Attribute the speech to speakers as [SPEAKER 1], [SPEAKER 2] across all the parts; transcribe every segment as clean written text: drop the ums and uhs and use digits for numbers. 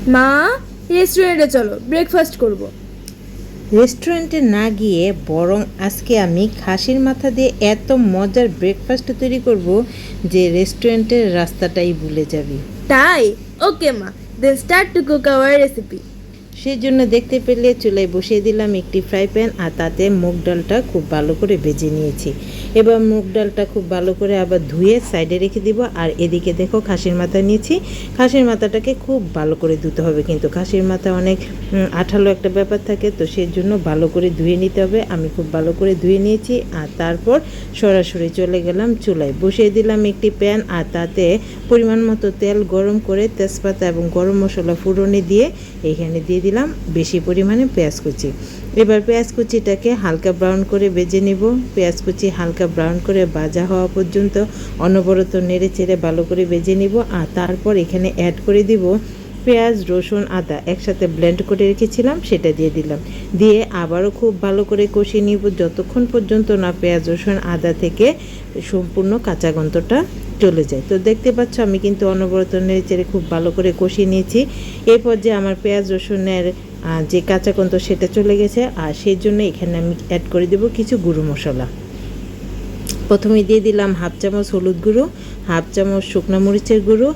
[SPEAKER 1] মা, রেস্টুরেন্টে চলো, ব্রেকফাস্ট করব।
[SPEAKER 2] রেস্টুরেন্টে না গিয়ে বরং আজকে আমি খাসির মাথা দিয়ে এত মজার ব্রেকফাস্ট তৈরি করব যে রেস্টুরেন্টের রাস্তাটাই ভুলে যাবি।
[SPEAKER 1] তাই? ওকে মা, then start to cook our recipe.
[SPEAKER 2] সেই জন্য দেখতে পেলে চুলায় বসিয়ে দিলাম একটি ফ্রাই প্যান, আর তাতে মুগ ডালটা খুব ভালো করে ভেজে নিয়েছি। এবার মুগ ডালটা খুব ভালো করে আবার ধুয়ে সাইডে রেখে দিব। আর এদিকে দেখো খাসির মাথা নিয়েছি। খাসির মাথাটাকে খুব ভালো করে ধুতে হবে, কিন্তু খাসির মাথা অনেক আঠালো একটা ব্যাপার থাকে, তো সেই জন্য ভালো করে ধুয়ে নিতে হবে। আমি খুব ভালো করে ধুয়ে নিয়েছি। আর তারপর সরাসরি চলে গেলাম চুলায়, বসিয়ে দিলাম একটি প্যান, আর তাতে পরিমাণ মতো তেল গরম করে তেজপাতা এবং গরম মশলা ফোড়নে দিয়ে এখানে দিয়ে দিলাম বেশি পরিমাণে পেঁয়াজ কুচি। এবার পেঁয়াজ কুচিটাকে হালকা ব্রাউন করে ভেজে নেব। পেঁয়াজ কুচি হালকা ব্রাউন করে ভাজা হওয়া পর্যন্ত অনবরত নেড়ে চেড়ে ভালো করে ভেজে নিব। আর তারপর এখানে অ্যাড করে দিব পেঁয়াজ, রসুন, আদা একসাথে ব্লেন্ড করে রেখেছিলাম, সেটা দিয়ে দিলাম। দিয়ে আবারও খুব ভালো করে কষিয়ে নিব যতক্ষণ পর্যন্ত না পেঁয়াজ, রসুন, আদা থেকে সম্পূর্ণ কাঁচা গন্ধটা চলে যায়। তো দেখতে পাচ্ছ আমি কিন্তু অনবরত নেড়ে চেড়ে খুব ভালো করে কষিয়ে নিয়েছি। এরপর যে আমার পেঁয়াজ রসুনের যে কাঁচা গন্ধ সেটা চলে গেছে, আর সেই জন্য এখানে আমি অ্যাড করে দেব কিছু গুঁড়ো মশলা। প্রথমে দিয়ে দিলাম হাফ চামচ হলুদ গুঁড়ো, হাফ চামচ শুকনো মরিচের গুঁড়ো,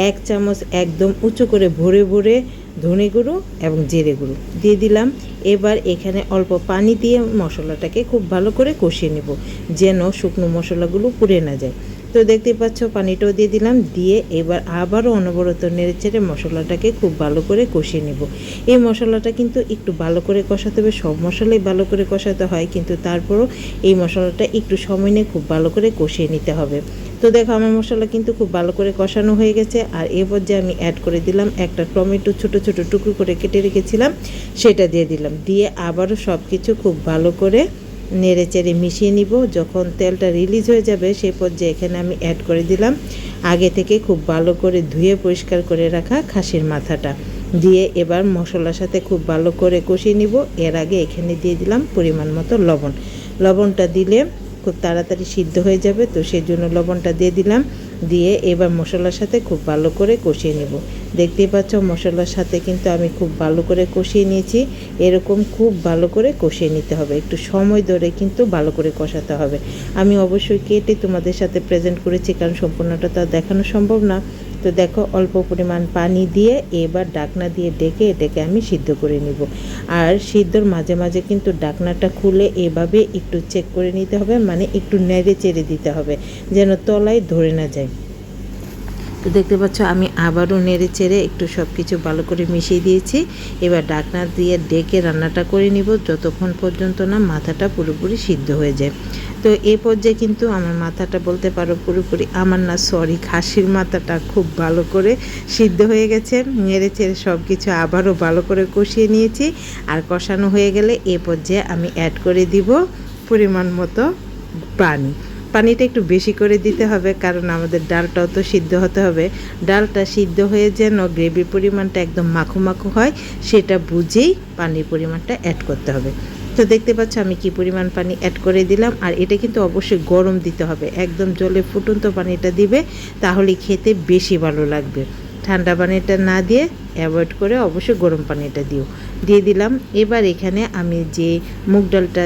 [SPEAKER 2] 1 চামচ একদম উঁচু করে ভরে ভরে ধনে গুঁড়ো এবং জিরে গুঁড়ো দিয়ে দিলাম। এবার এখানে অল্প পানি দিয়ে মশলাটাকে খুব ভালো করে কষিয়ে নেব, যেন শুকনো মশলাগুলো পুড়ে না যায়। তো দেখতে পাচ্ছ পানিটাও দিয়ে দিলাম। দিয়ে এবার আবারও অনবরত নেড়েচেড়ে মশলাটাকে খুব ভালো করে কষিয়ে নেব। এই মশলাটা কিন্তু একটু ভালো করে কষাতে হবে, সব মশলাই ভালো করে কষাতে হয়, কিন্তু তারপরও এই মশলাটা একটু সময় নিয়ে খুব ভালো করে কষিয়ে নিতে হবে। তো দেখো আমার মশলা কিন্তু খুব ভালো করে কষানো হয়ে গেছে। আর এ পর্যায়ে আমি অ্যাড করে দিলাম একটা টমেটো ছোট ছোট টুকরো করে কেটে রেখেছিলাম, সেটা দিয়ে দিলাম। দিয়ে আবারও সব কিছু খুব ভালো করে নেড়ে চেড়ে মিশিয়ে নিব। যখন তেলটা রিলিজ হয়ে যাবে সেই পর্যায়ে এখানে আমি অ্যাড করে দিলাম আগে থেকে খুব ভালো করে ধুয়ে পরিষ্কার করে রাখা খাসির মাথাটা। দিয়ে এবার মশলার সাথে খুব ভালো করে কষিয়ে নিব। এর আগে এখানে দিয়ে দিলাম পরিমাণ মতো লবণ। লবণটা দিলে খুব তাড়াতাড়ি সিদ্ধ হয়ে যাবে, তো সেই জন্য লবণটা দিয়ে দিলাম। দিয়ে এবার মশলার সাথে খুব ভালো করে কষিয়ে নেব। দেখতেই পাচ্ছ মশলার সাথে কিন্তু আমি খুব ভালো করে কষিয়ে নিয়েছি। এরকম খুব ভালো করে কষিয়ে নিতে হবে, একটু সময় ধরে কিন্তু ভালো করে কষাতে হবে। আমি অবশ্যই কেটে তোমাদের সাথে প্রেজেন্ট করেছি, কারণ সম্পূর্ণটা তো দেখানো সম্ভব না। তো দেখো অল্প পরিমাণ পানি দিয়ে এবার ডাকনা দিয়ে ডেকে এটাকে আমি সিদ্ধ করে নিব। আর সিদ্ধর মাঝে মাঝে কিন্তু ডাকনাটা খুলে এভাবে একটু চেক করে নিতে হবে, মানে একটু নেড়ে চেড়ে দিতে হবে যেন তলায় ধরে না যায়। তো দেখতে পাচ্ছ আমি আবারও নেড়ে চেড়ে একটু সব কিছু ভালো করে মিশিয়ে দিয়েছি। এবার ডাকনা দিয়ে ডেকে রান্নাটা করে নিব যতক্ষণ পর্যন্ত না মাথাটা পুরোপুরি সিদ্ধ হয়ে যায়। তো এই পর্যায়ে কিন্তু আমার মাথাটা বলতে পারো পুরোপুরি আমার না, সরি, খাসির মাথাটা খুব ভালো করে সিদ্ধ হয়ে গেছে। নেড়ে চেড়ে সব কিছু আবারও ভালো করে কষিয়ে নিয়েছি। আর কষানো হয়ে গেলে এ পর্যায়ে আমি অ্যাড করে দিব পরিমাণ মতো পানি। পানিটা একটু বেশি করে দিতে হবে, কারণ আমাদের ডালটাও তো সিদ্ধ হতে হবে। ডালটা সিদ্ধ হয়ে যেন গ্রেভির পরিমাণটা একদম মাখো মাখো হয়, সেটা বুঝেই পানির পরিমাণটা অ্যাড করতে হবে। তো দেখতে পাচ্ছ আমি কি পরিমাণ পানি অ্যাড করে দিলাম। আর এটা কিন্তু অবশ্যই গরম দিতে হবে, একদম জলে ফুটন্ত পানিটা দিবে, তাহলে খেতে বেশি ভালো লাগবে। ঠান্ডা পানিটা না দিয়ে অ্যাভয়েড করে অবশ্যই গরম পানিটা দিয়ে দিলাম। এবার এখানে আমি যে মুগ ডালটা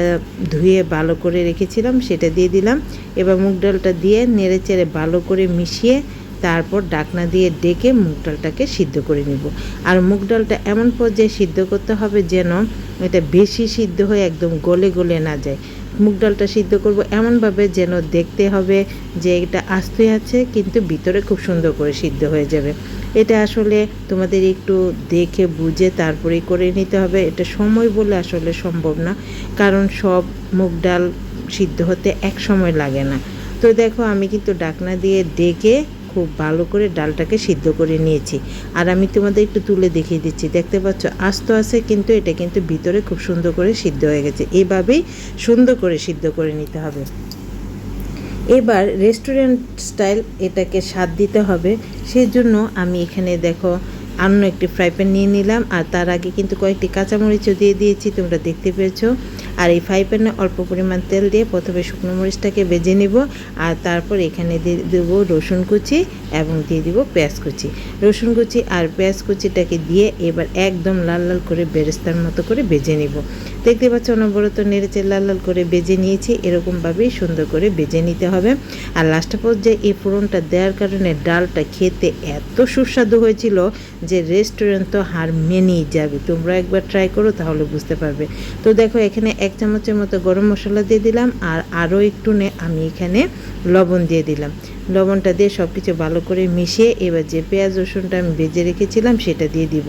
[SPEAKER 2] ধুয়ে ভালো করে রেখেছিলাম সেটা দিয়ে দিলাম। এবার মুগ ডালটা দিয়ে নেড়ে চেড়ে ভালো করে মিশিয়ে তারপর ডাকনা দিয়ে ডেকে মুগ ডালটাকে সিদ্ধ করে নিব। আর মুগ ডালটা এমন পর্যায়ে সিদ্ধ করতে হবে যেন এটা বেশি সিদ্ধ হয়ে একদম গলে গলে না যায়। মুগ ডালটা সিদ্ধ করব এমনভাবে যেন দেখতে হবে যে এটা আস্তে আছে, কিন্তু ভিতরে খুব সুন্দর করে সিদ্ধ হয়ে যাবে। এটা আসলে তোমাদের একটু দেখে বুঝে তারপরেই করে নিতে হবে। এটা সময় বলে আসলে সম্ভব না, কারণ সব মুগ ডাল সিদ্ধ হতে এক সময় লাগে না। তো দেখো আমি কিন্তু ডাকনা দিয়ে ডেকে খুব ভালো করে ডালটাকে সিদ্ধ করে নিয়েছি। আর আমি তোমাদের একটু তুলে দেখিয়ে দিচ্ছি, দেখতে পাচ্ছ আস্ত আছে, কিন্তু এটা কিন্তু ভিতরে খুব সুন্দর করে সিদ্ধ হয়ে গেছে। এইভাবেই সুন্দর করে সিদ্ধ করে নিতে হবে। এবার রেস্টুরেন্ট স্টাইল এটাকে স্বাদ দিতে হবে, সেজন্য আমি এখানে দেখো অন্য একটি ফ্রাই প্যান নিয়ে নিলাম। আর তার আগে কিন্তু কয়েকটি কাঁচামরিচও দিয়ে দিয়েছি, তোমরা দেখতে পেয়েছো। আর এই ফ্রাই প্যানে অল্প পরিমাণ তেল দিয়ে প্রথমে শুকনো মরিচটাকে ভেজে নিব, আর তারপর এখানে দিয়ে দেবো রসুন কুচি এবং দিয়ে দিব পেঁয়াজ কুচি। রসুন কুচি আর পেঁয়াজ কুচিটাকে দিয়ে এবার একদম লাল লাল করে বেরেস্তার মতো করে ভেজে নিব। দেখতে পাচ্ছ অনবরত নেড়েচে লাল লাল করে ভেজে নিয়েছি, এরকমভাবেই সুন্দর করে ভেজে নিতে হবে। আর লাস্ট পর্যায়ে এই ফোড়নটা দেওয়ার কারণে ডালটা খেতে এত সুস্বাদু হয়েছিল যে রেস্টুরেন্ট তো হার মেনেই যাবে। তোমরা একবার ট্রাই করো তাহলে বুঝতে পারবে। তো দেখো এখানে 1 চামচের মতো গরম মশলা দিয়ে দিলাম, আর আরও একটু আমি এখানে লবণ দিয়ে দিলাম। লবণটা দিয়ে সব কিছু ভালো করে মিশিয়ে এবার যে পেঁয়াজ রসুনটা আমি ভেজে রেখেছিলাম সেটা দিয়ে দিব,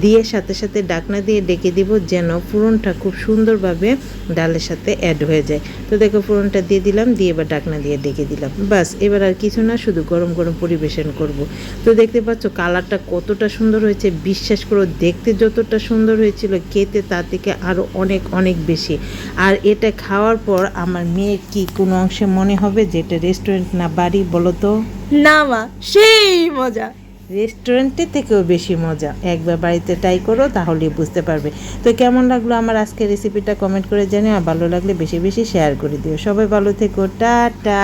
[SPEAKER 2] দিয়ে সাথে সাথে ঢাকনা দিয়ে ডেকে দিব যেন ফোড়নটা খুব সুন্দরভাবে ডালের সাথে অ্যাড হয়ে যায়। তো দেখো ফোড়নটা দিয়ে দিলাম, দিয়ে এবার ঢাকনা দিয়ে ডেকে দিলাম। বাস এবার আর কিছু না, শুধু গরম গরম পরিবেশন করব। তো দেখতে পাচ্ছ কালারটা কতটা সুন্দর হয়েছে, বিশ্বাস করো দেখতে যতটা সুন্দর হয়েছিল খেতে তার থেকে আরও অনেক অনেক বেশি। আর এটা খাওয়ার পর আমার মেয়ের কি কোনো অংশে মনে হবে যে এটা রেস্টুরেন্ট না বাড়ি বলো তো?
[SPEAKER 1] না মা, সেই মজা।
[SPEAKER 2] রেস্টুরেন্টের থেকেও বেশি মজা। একবার বাড়িতে ট্রাই করো তাহলেই বুঝতে পারবে। তো কেমন লাগলো আমার আজকের রেসিপিটা কমেন্ট করে জানিও, আর ভালো লাগলে বেশি বেশি শেয়ার করে দিও। সবাই ভালো থেকো, টাটা।